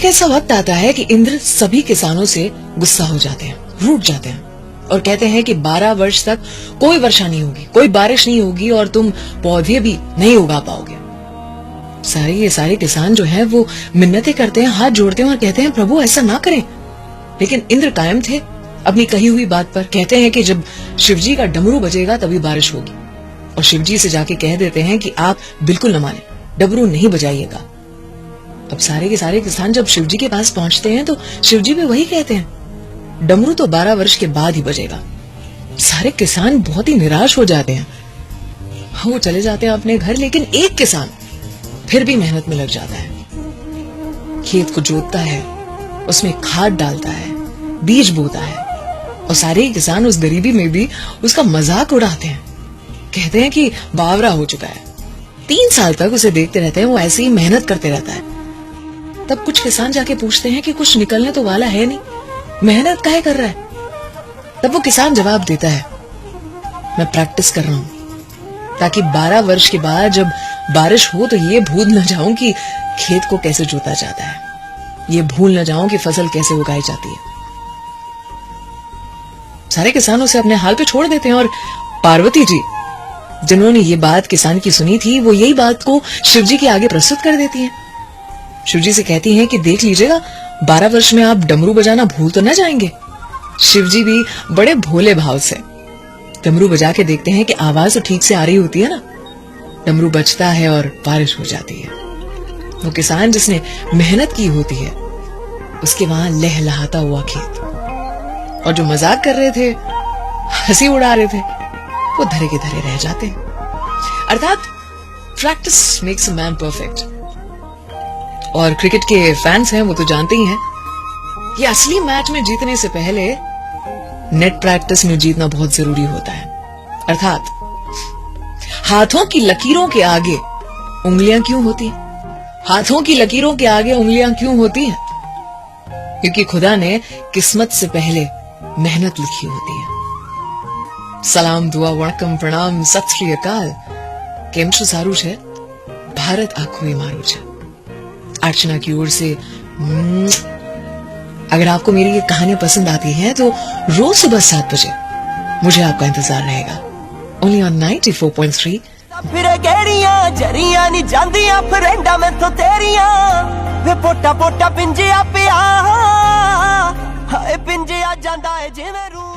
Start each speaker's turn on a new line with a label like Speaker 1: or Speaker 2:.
Speaker 1: एक ऐसा वक्त आता है कि इंद्र सभी किसानों से गुस्सा हो जाते हैं, रूठ जाते हैं और कहते हैं कि 12 वर्ष तक कोई वर्षा नहीं होगी, कोई बारिश नहीं होगी और तुम पौधे भी नहीं उगा पाओगे। सारे किसान जो हैं वो मिन्नतें करते हैं, हाथ जोड़ते हैं और कहते हैं प्रभु ऐसा ना करें। लेकिन इंद्र कायम थे अपनी कही हुई बात पर। कहते हैं कि जब शिवजी का डमरू बजेगा तभी बारिश होगी, और शिवजी से जाके कह देते हैं कि आप बिल्कुल न माने, डमरू नहीं बजाइएगा। अब सारे के सारे किसान जब शिवजी के पास पहुंचते हैं तो शिवजी भी वही कहते हैं, डमरू तो 12 वर्ष के बाद ही बजेगा। सारे किसान बहुत ही निराश हो जाते हैं, वो चले जाते हैं अपने घर। लेकिन एक किसान फिर भी मेहनत में लग जाता है, खेत को जोतता है, उसमें खाद डालता है, बीज बोता है, और सारे किसान उस गरीबी में भी उसका मजाक उड़ाते हैं। कहते हैं कि बावरा हो चुका है। 3 साल तक उसे देखते रहते हैं, वो ऐसे ही मेहनत करते रहता है। तब कुछ किसान जाके पूछते हैं कि कुछ निकलने तो वाला है नहीं, मेहनत काहे कर रहा है। तब वो किसान जवाब देता है, मैं प्रैक्टिस कर रहा हूं ताकि 12 वर्ष के बाद जब बारिश हो तो ये भूल न जाऊं कि खेत को कैसे जोता जाता है, ये भूल न जाऊं कि फसल कैसे उगाई जाती है। सारे किसान उसे अपने हाल पे छोड़ देते हैं, और पार्वती जी जिन्होंने ये बात किसान की सुनी थी, वो यही बात को शिवजी के आगे प्रस्तुत कर देती हैं। शिवजी से कहती हैं कि देख लीजिएगा 12 वर्ष में आप डमरू बजाना भूल तो न जाएंगे। शिवजी भी बड़े भोले भाव से डमरू बजा के देखते हैं कि आवाज तो ठीक से आ रही होती है ना। डमरू बजता है और बारिश हो जाती है। वो किसान जिसने मेहनत की होती है उसके वहां लहलहाता हुआ खेत, और जो मजाक कर रहे थे, हंसी उड़ा रहे थे, वो धरे के धरे रह जाते हैं। अर्थात practice makes a man perfect. और क्रिकेट के फैंस हैं वो तो जानते ही हैं, ये असली मैच में जीतने से पहले नेट प्रैक्टिस में जीतना बहुत जरूरी होता है। अर्थात हाथों की लकीरों के आगे उंगलियां क्यों होती हैं? हाथों की लकीरों के आगे उंगलियां क्यों होती हैं? क्योंकि खुदा ने किस्मत से पहले मेहनत लिखी होती है। सलाम, दुआ, वणकम, प्रणाम, सत श्री अकाल। केम छो सारू छे? भारत आखो मारू छे। अर्चना की ओर से अगर आपको मेरी ये कहानियां पसंद आती हैं तो रोज सुबह 7 बजे मुझे आपका इंतजार रहेगा, ओनली ऑन 94.3।
Speaker 2: फिर गेड़ियां जरियां नी जांदियां फ्रेंडा मैं तो तेरियां वे पोटा पोटा पिंजिया पिया हाय पिंजिया जांदा है जिवें रू